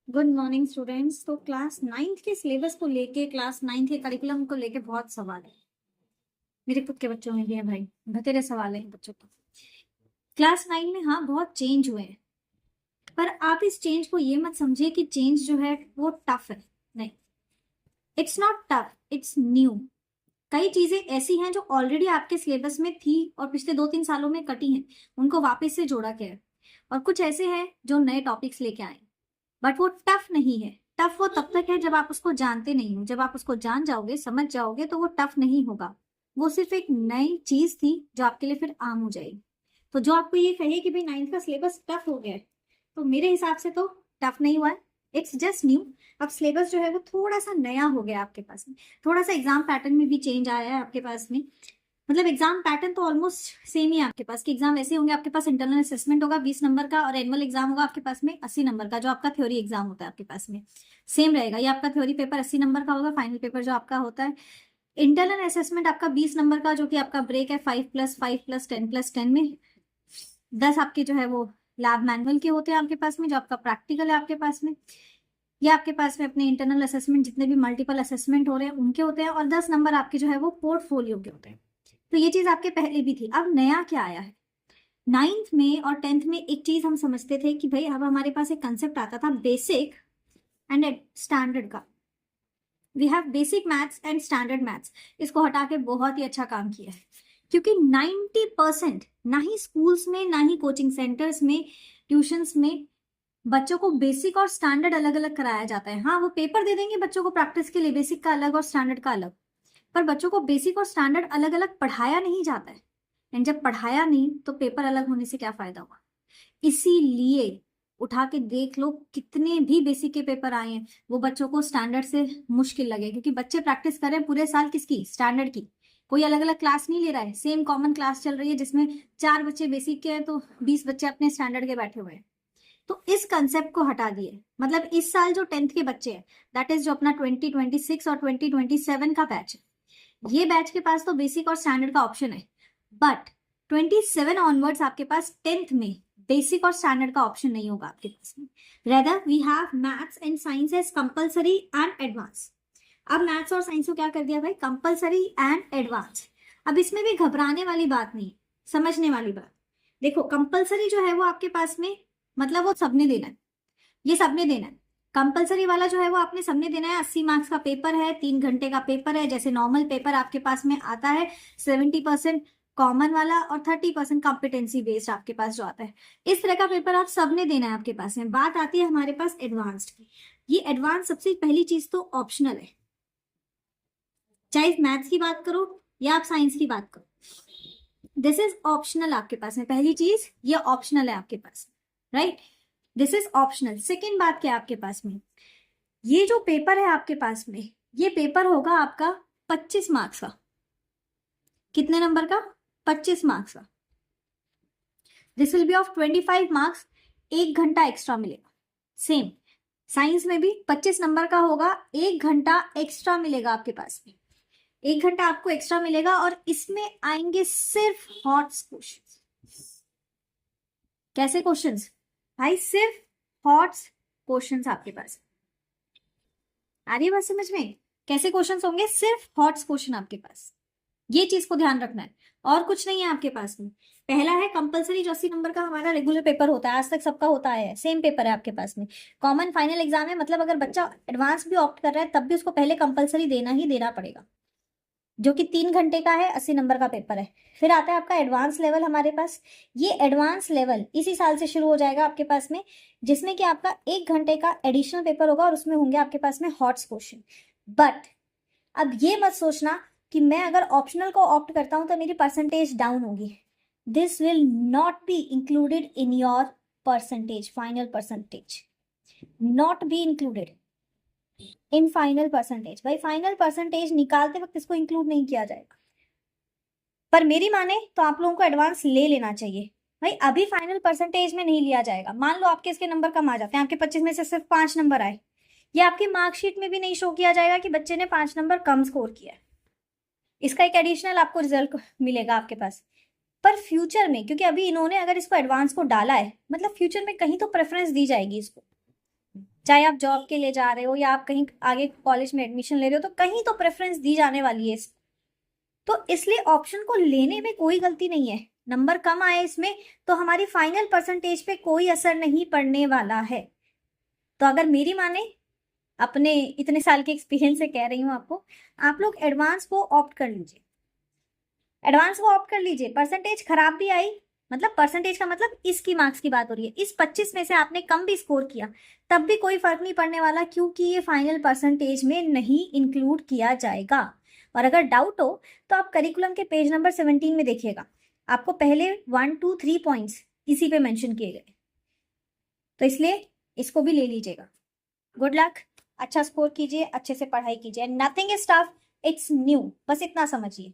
Good morning students. तो class ninth के syllabus को लेके, क्लास नाइन्थ के करिकुलम को लेके बहुत सवाल है। मेरे खुद के बच्चों में भी है भाई, बतेरे सवाल है बच्चों को। क्लास नाइन में हाँ बहुत चेंज हुए हैं, पर आप इस चेंज को ये मत समझिए कि चेंज जो है वो टफ है। नहीं, it's not tough, it's new. कई चीजें ऐसी हैं जो ऑलरेडी आपके सिलेबस में थी और पिछले 2-3 सालों में कटी हैं, उनको वापस से जोड़ा गया है। और कुछ ऐसे हैं जो नए टॉपिक्स लेके आए, बट वो टफ नहीं है। टफ वो तब तक है जब आप उसको जानते नहीं हो। जब आप उसको जान जाओगे, समझ जाओगे, तो वो टफ नहीं होगा। वो सिर्फ एक नई चीज थी जो आपके लिए फिर आम हो जाएगी। तो जो आपको ये कहे कि भाई नाइन्थ का सिलेबस टफ हो गया है, तो मेरे हिसाब से तो टफ नहीं हुआ है, इट्स जस्ट न्यू। अब सिलेबस जो है वो थोड़ा सा नया हो गया आपके पास में, थोड़ा सा एग्जाम पैटर्न में भी चेंज आया है आपके पास में। मतलब एग्जाम पैटर्न तो ऑलमोस्ट सेम ही है आपके पास, कि एग्जाम ऐसे होंगे। आपके पास इंटरनल असेसमेंट होगा 20 नंबर का, और एनुअल एग्जाम होगा आपके पास में 80 नंबर का, जो आपका थ्योरी एग्जाम होता है आपके पास में। सेम रहेगा, ये आपका थ्योरी पेपर 80 नंबर का होगा, फाइनल पेपर जो आपका होता है। इंटरनल असेसमेंट आपका 20 नंबर का, जो कि आपका ब्रेक है 5+5+10+10 में। 10 आपके जो है वो लैब मैनुअल के होते हैं आपके पास में, जो आपका प्रैक्टिकल है आपके पास में। ये आपके पास में अपने इंटरनल असेसमेंट जितने भी मल्टीपल असेसमेंट हो रहे हैं उनके होते हैं, और 10 नंबर आपके जो है वो पोर्टफोलियो के होते हैं। तो ये चीज आपके पहले भी थी। अब नया क्या आया है, नाइन्थ में और टेंथ में एक चीज हम समझते थे कि भाई अब हमारे पास एक कंसेप्ट आता था बेसिक एंड स्टैंडर्ड का। We have basic maths and standard maths. इसको हटा के बहुत ही अच्छा काम किया है, क्योंकि 90% ना ही स्कूल्स में, ना ही कोचिंग सेंटर्स में, ट्यूशंस में बच्चों को बेसिक और स्टैंडर्ड अलग अलग कराया जाता है। हाँ, वो पेपर दे देंगे बच्चों को प्रैक्टिस के लिए, बेसिक का अलग और स्टैंडर्ड का अलग, पर बच्चों को बेसिक और स्टैंडर्ड अलग अलग पढ़ाया नहीं जाता है। एंड जब पढ़ाया नहीं तो पेपर अलग होने से क्या फायदा हुआ। इसीलिए उठा के देख लो, कितने भी बेसिक के पेपर आए हैं वो बच्चों को स्टैंडर्ड से मुश्किल लगे, क्योंकि बच्चे प्रैक्टिस कर रहे हैं पूरे साल किसकी, स्टैंडर्ड की। कोई अलग अलग क्लास नहीं ले रहा है, सेम कॉमन क्लास चल रही है जिसमें 4 बच्चे बेसिक के हैं तो 20 बच्चे अपने स्टैंडर्ड के बैठे हुए हैं। तो इस कंसेप्ट को हटा दिए। मतलब इस साल जो टेंथ के बच्चे हैं, दैट इज जो अपना 2026 और 2027 का बैच है, ये बैच के पास तो बेसिक और स्टैंडर्ड का ऑप्शन है। बट 27 ऑनवर्ड्स आपके पास टेंथ में बेसिक और स्टैंडर्ड का ऑप्शन नहीं होगा आपके पास में। Rather we have maths and science as compulsory and advance. अब मैथ्स और साइंस को क्या कर दिया भाई, कंपलसरी एंड एडवांस। अब इसमें भी घबराने वाली बात नहीं, समझने वाली बात। देखो, कंपलसरी जो है वो आपके पास में, मतलब वो सबने देना है, ये सबने देना है। कंपलसरी वाला जो है वो आपने सबने देना है। 80 मार्क्स का पेपर है, 3 घंटे का पेपर है, जैसे नॉर्मल पेपर आपके पास में आता है। 70% कॉमन वाला और 30% कॉम्पिटेंसी बेस्ड आपके पास जो आता है। इस तरह का पेपर आप सबने देना है आपके पास में। बात आती है हमारे पास एडवांस्ड की। ये एडवांस सबसे पहली चीज तो ऑप्शनल है, चाहे मैथ्स की बात करो या आप साइंस की बात करो, दिस इज ऑप्शनल आपके पास में। पहली चीज ये ऑप्शनल है आपके पास, right. This is optional. Second बात क्या है आपके पास में, ये जो पेपर है आपके पास में, ये पेपर होगा आपका 25 मार्क्स का। कितने नंबर का, 25 मार्क्स का। This will be of 25 marks. 1 घंटा एक्स्ट्रा मिलेगा। सेम साइंस में भी 25 नंबर का होगा, 1 घंटा एक्स्ट्रा मिलेगा आपके पास में। 1 घंटा आपको एक्स्ट्रा मिलेगा, और इसमें आएंगे सिर्फ हॉट क्वेश्चन। कैसे क्वेश्चंस भाई, सिर्फ हॉट क्वेश्चंस आपके पास। आ रही है बात समझ में, कैसे क्वेश्चंस होंगे, सिर्फ हॉट क्वेश्चन आपके पास। ये चीज को ध्यान रखना है, और कुछ नहीं है आपके पास में। पहला है कंपलसरी, जो 80 नंबर का हमारा रेगुलर पेपर होता है, आज तक सबका होता है, सेम पेपर है आपके पास में। कॉमन फाइनल एग्जाम है, मतलब अगर बच्चा एडवांस भी ऑप्ट कर रहा है तब भी उसको पहले कंपलसरी देना ही देना पड़ेगा, जो कि 3 घंटे का है, 80 नंबर का पेपर है। फिर आता है आपका एडवांस लेवल हमारे पास। ये एडवांस लेवल इसी साल से शुरू हो जाएगा आपके पास में, जिसमें कि आपका 1 घंटे का एडिशनल पेपर होगा, और उसमें होंगे आपके पास में हॉट्स क्वेश्चन। बट अब ये मत सोचना कि मैं अगर ऑप्शनल को ऑप्ट करता हूं तो मेरी परसेंटेज डाउन होगी। This will not be included in your percentage, final percentage, not be included in final percentage. भाई फाइनल परसेंटेज निकालते वक्त इसको इंक्लूड नहीं किया जाएगा। पर मेरी माने तो आप लोगों को एडवांस ले लेना चाहिए भाई, अभी फाइनल परसेंटेज में नहीं लिया जाएगा। मान लो आपके इसके नंबर कम आ जाते हैं, आपके 25 में से सिर्फ 5 नंबर आए, ये आपकी मार्कशीट में भी नहीं शो किया जाएगा कि बच्चे ने 5 नंबर कम स्कोर किया है। इसका एक एडिशनल आपको रिजल्ट मिलेगा आपके पास। पर फ्यूचर में, क्योंकि अभी इन्होंने अगर इसको एडवांस को डाला है, मतलब फ्यूचर में कहीं तो प्रेफरेंस दी जाएगी इसको। चाहे आप जॉब के लिए जा रहे हो या आप कहीं आगे कॉलेज में एडमिशन ले रहे हो, तो कहीं तो प्रेफरेंस दी जाने वाली है। तो इसलिए ऑप्शन को लेने में कोई गलती नहीं है। नंबर कम आए इसमें तो हमारी फाइनल परसेंटेज पे कोई असर नहीं पड़ने वाला है। तो अगर मेरी माने, अपने इतने साल के एक्सपीरियंस से कह रही हूँ आपको, आप लोग एडवांस को ऑप्ट कर लीजिए। एडवांस को ऑप्ट कर लीजिए। परसेंटेज खराब भी आई, मतलब परसेंटेज का मतलब इसकी मार्क्स की बात हो रही है, इस 25 में से आपने कम भी स्कोर किया तब भी कोई फर्क नहीं पड़ने वाला, क्योंकि ये फाइनल परसेंटेज में नहीं इंक्लूड किया जाएगा। और अगर डाउट हो तो आप करिकुलम के पेज नंबर 17 में देखिएगा, आपको पहले 1 2 3 पॉइंट्स इसी पे मेंशन किए गए। तो इसलिए इसको भी ले लीजिएगा। गुड लक, अच्छा स्कोर कीजिए, अच्छे से पढ़ाई कीजिए। Nothing is tough, it's new, बस इतना समझिए।